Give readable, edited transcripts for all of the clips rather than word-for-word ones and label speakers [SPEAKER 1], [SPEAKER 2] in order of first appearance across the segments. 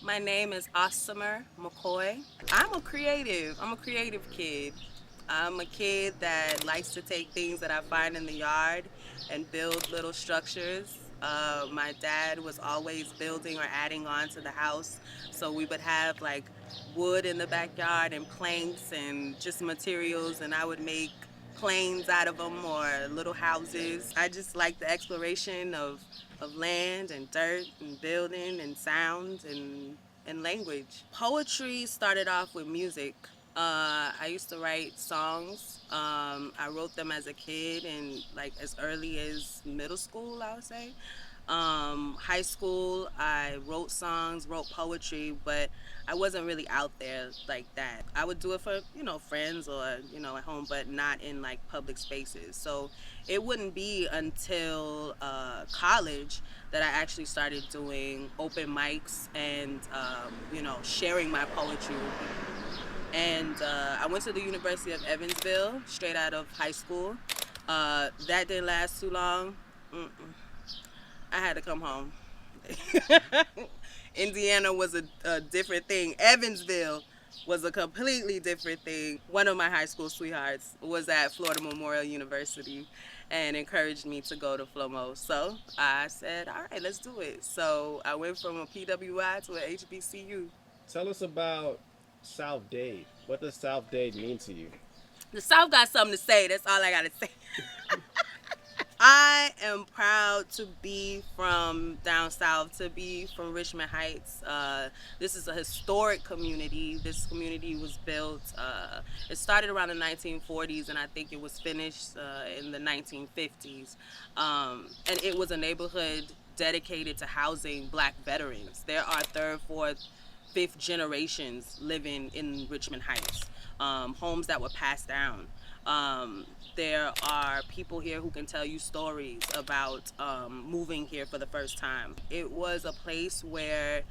[SPEAKER 1] My name is Arsimmer McCoy. I'm a creative. I'm a creative kid. I'm a kid that likes to take things that I find in the yard and build little structures. My dad was always building or adding on to the house. So we would have like wood in the backyard and planks and just materials, and I would make planes out of them or little houses. I just like the exploration of land and dirt and building and sound and language. Poetry started off with music. I used to write songs. I wrote them as a kid and like as early as middle school, I would say. High school, I wrote songs, wrote poetry, but I wasn't really out there like that. I would do it for, friends or, at home, but not in like public spaces. So it wouldn't be until college that I actually started doing open mics and, sharing my poetry with people. And I went to the University of Evansville straight out of high school. That didn't last too long. Mm-mm. I had to come home. Indiana was a different thing. Evansville was a completely different thing. One of my high school sweethearts was at Florida Memorial University and encouraged me to go to FLOMO. So I said, all right, let's do it. So I went from a PWI to an HBCU.
[SPEAKER 2] Tell us about South Dade. What does South Dade mean to you?
[SPEAKER 1] The South got something to say. That's all I got to say. I am proud to be from down south, to be from Richmond Heights. This is a historic community. This community was built, it started around the 1940s, and I think it was finished in the 1950s. And it was a neighborhood dedicated to housing black veterans. There are third, fourth, fifth generations living in Richmond Heights, homes that were passed down. There are people here who can tell you stories about moving here for the first time. It was a place where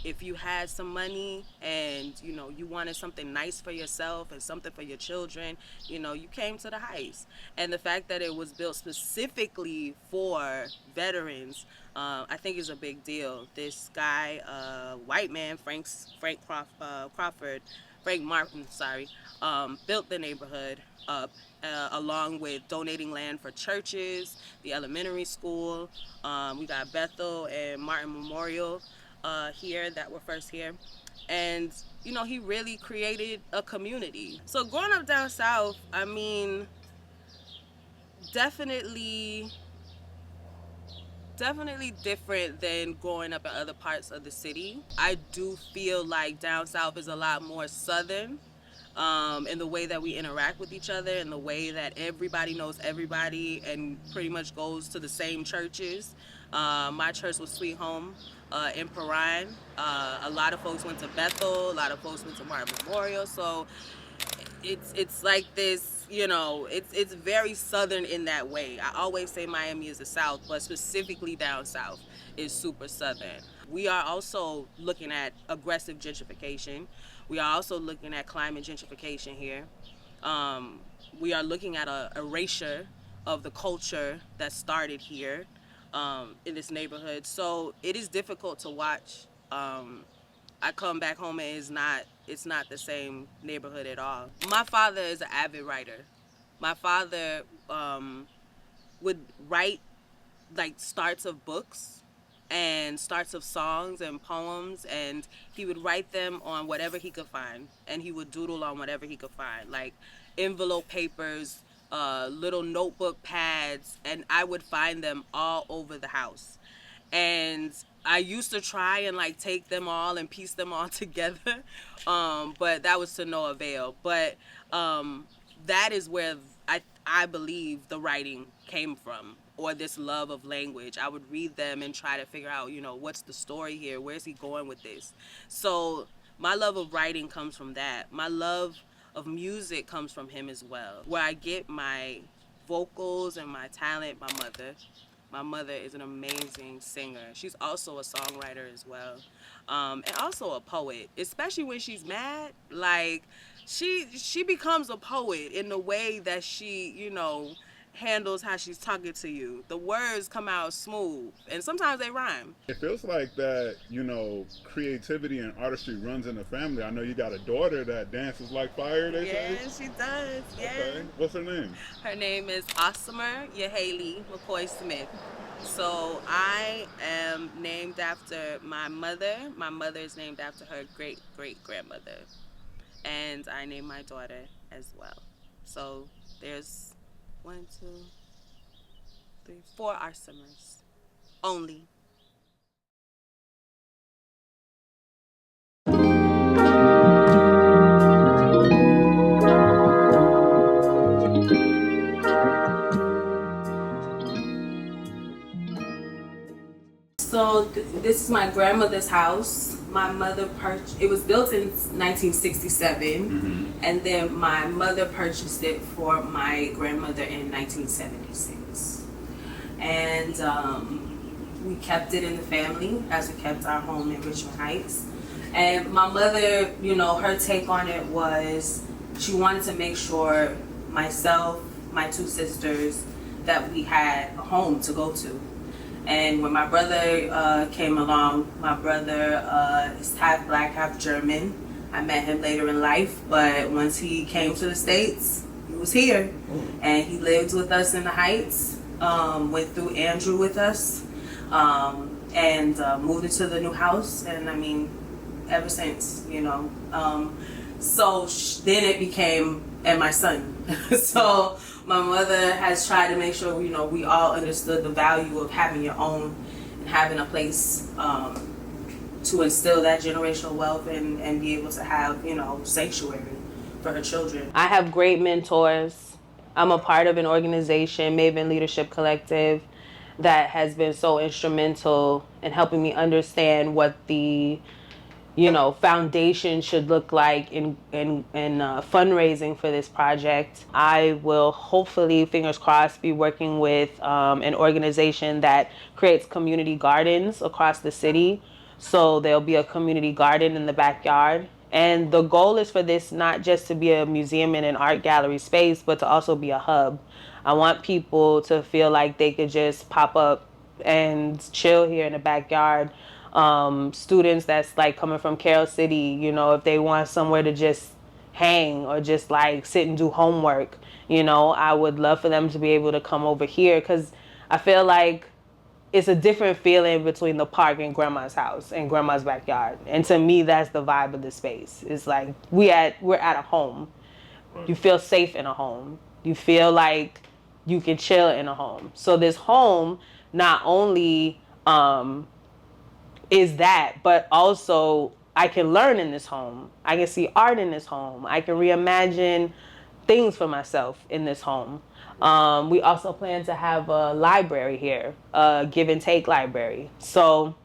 [SPEAKER 1] if you had some money and you wanted something nice for yourself and something for your children, you came to the Heights. And the fact that it was built specifically for veterans, I think is a big deal. This guy, white man, Crawford, Frank Martin, sorry, built the neighborhood up, along with donating land for churches, the elementary school. We got Bethel and Martin Memorial here that were first here. And, he really created a community. So growing up down south, I mean, definitely definitely different than growing up in other parts of the city. I do feel like down south is a lot more southern, in the way that we interact with each other, in the way that everybody knows everybody and pretty much goes to the same churches. My church was Sweet Home in Perrine. A lot of folks went to Bethel. A lot of folks went to Martin Memorial. So it's like this, it's very southern in that way. I always say Miami is the South, but specifically down south is super southern. We are also looking at aggressive gentrification. We are also looking at climate gentrification here. Um, we are looking at a erasure of the culture that started here, in this neighborhood. So it is difficult to watch. I come back home and it's not the same neighborhood at all. My father is an avid writer. My father would write like starts of books and starts of songs and poems, and he would write them on whatever he could find, and he would doodle on whatever he could find, like envelope papers, little notebook pads, and I would find them all over the house. And I used to try and like take them all and piece them all together, but that was to no avail. But that is where I believe the writing came from. or this love of language. I would read them and try to figure out, you know, what's the story here? Where's he going with this? So my love of writing comes from that. My love of music comes from him as well. Where I get my vocals and my talent, my mother. My mother is an amazing singer. She's also a songwriter as well, and also a poet. Especially when she's mad, like she becomes a poet in the way that she, you know, handles how she's talking to you. The words come out smooth, and sometimes they rhyme.
[SPEAKER 3] It feels like that, you know, creativity and artistry runs in the family. I know you got a daughter that dances like fire, they say?
[SPEAKER 1] Yeah, she does. Yeah.
[SPEAKER 3] Okay. What's her name?
[SPEAKER 1] Her name is Arsimmer H.A.C. McCoy Smith. So I am named after my mother. My mother is named after her great-great-grandmother. And I named my daughter as well. So there's 1, 2, 3, 4 Arsimmers. Only. So this is my grandmother's house. My mother purchased. It was built in 1967, and then my mother purchased it for my grandmother in 1976. And we kept it in the family as we kept our home in Richmond Heights. And my mother, you know, her take on it was she wanted to make sure myself, my 2 sisters, that we had a home to go to. And when my brother came along, my brother is half black, half German. I met him later in life, but once he came to the States, he was here. And he lived with us in the Heights, went through Andrew with us, and moved into the new house. And I mean, ever since, you know. So then it became, and my son. So my mother has tried to make sure, you know, we all understood the value of having your own and having a place to instill that generational wealth and be able to have, you know, sanctuary for her children. I have great mentors. I'm a part of an organization, Maven Leadership Collective, that has been so instrumental in helping me understand what the, you know, foundation should look like in fundraising for this project. I will hopefully, fingers crossed, be working with an organization that creates community gardens across the city. So there'll be a community garden in the backyard. And the goal is for this not just to be a museum and an art gallery space, but to also be a hub. I want people to feel like they could just pop up and chill here in the backyard. Students that's like coming from Carroll City, you know, if they want somewhere to just hang or just like sit and do homework, you know, I would love for them to be able to come over here, because I feel like it's a different feeling between the park and grandma's house and grandma's backyard. And to me, that's the vibe of the space. It's like we're at a home. You feel safe in a home. You feel like you can chill in a home. So this home not only is that, but also I can learn in this home. I can see art in this home. I can reimagine things for myself in this home. We also plan to have a library here, a give and take library. So,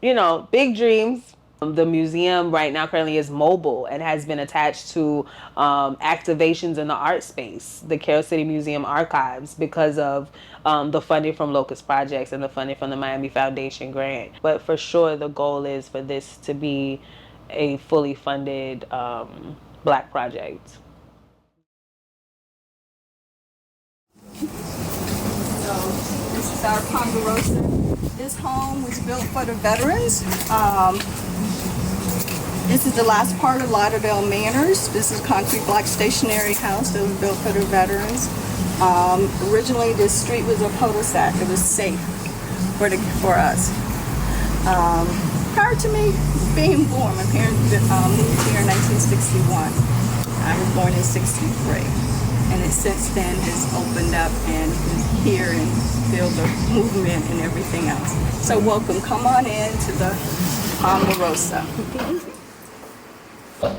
[SPEAKER 1] you know, big dreams. The museum right now currently is mobile and has been attached to activations in the art space, the Carroll City Museum Archives, because of the funding from Locust Projects and the funding from the Miami Foundation grant. But for sure, the goal is for this to be a fully funded Black project.
[SPEAKER 4] So this is our Ponderosa. This home was built for the veterans. This is the last part of Lauderdale Manors. This is a concrete block stationary house that was built for the veterans. Originally, this street was a cul-de-sac. It was safe for us. Prior to me being born, my parents moved here in 1961. I was born in '63. And it since then has opened up and is here and feel the movement and everything else. So welcome, come on in to the Ponderosa.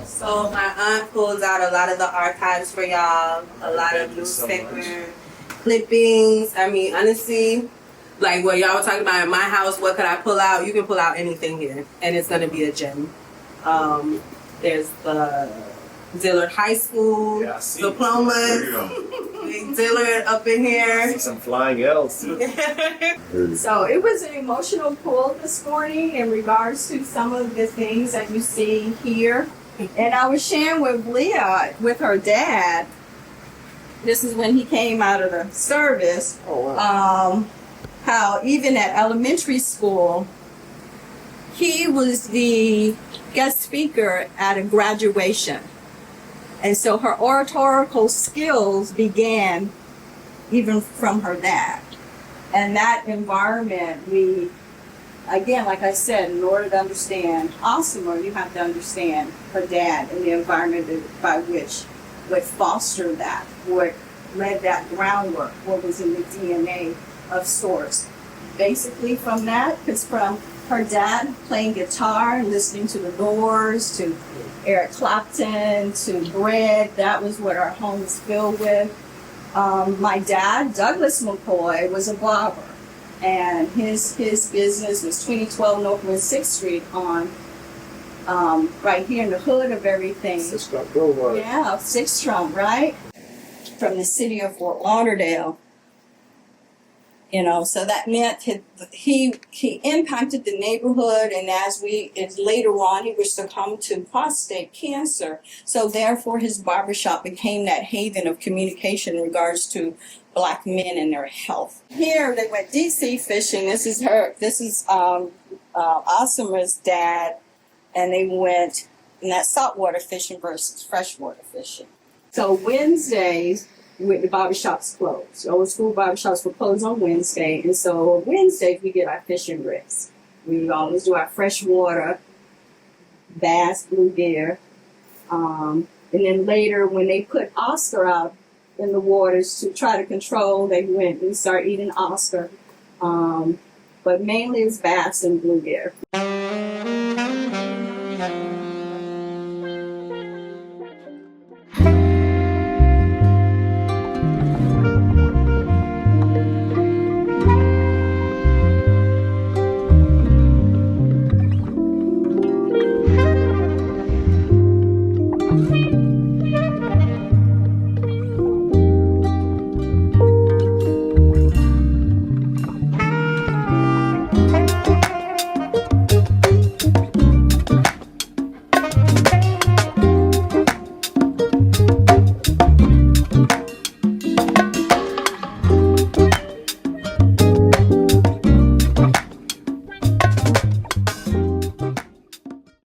[SPEAKER 1] So my aunt pulls out a lot of the archives for y'all, a lot of newspaper clippings. I mean, honestly, like what y'all were talking about in my house, what could I pull out? You can pull out anything here, and it's gonna be a gem. There's the Dillard High School
[SPEAKER 2] Yeah, I see.
[SPEAKER 1] diplomas.
[SPEAKER 3] There you go.
[SPEAKER 1] Big Dillard up in here.
[SPEAKER 2] Some flying L's.
[SPEAKER 4] So it was an emotional pull this morning in regards to some of the things that you see here. And I was sharing with Leah, with her dad, this is when he came out of the service,
[SPEAKER 2] Oh, wow.
[SPEAKER 4] how even at elementary school, he was the guest speaker at a graduation. And so her oratorical skills began even from her dad. And that environment, we, again, like I said, in order to understand Arsimmer, you have to understand her dad and the environment by which would foster that, what led that groundwork, what was in the DNA of sorts. Basically from that, because from her dad playing guitar and listening to the Doors, to Eric Clapton, to Bread, that was what our home was filled with. My dad, Douglas McCoy, was a barber, and his business was 2012 Northwest 6th Street on right here in the hood of everything. Yeah, 6th Trump, right? From the city of Fort Lauderdale. You know, so that meant he impacted the neighborhood, and as later on, he was succumbed to prostate cancer. So therefore, his barbershop became that haven of communication in regards to Black men and their health. Here, they went DC fishing. This is Arsimmer's dad, and they went in that saltwater fishing versus freshwater fishing. So Wednesdays, the barbershops closed. Old school barbershops were closed on Wednesday, and so Wednesdays we get our fishing rigs. We always do our freshwater, bass, bluegill, and then later when they put Oscar out in the waters to try to control, they went and started eating Oscar, but mainly it's bass and bluegill.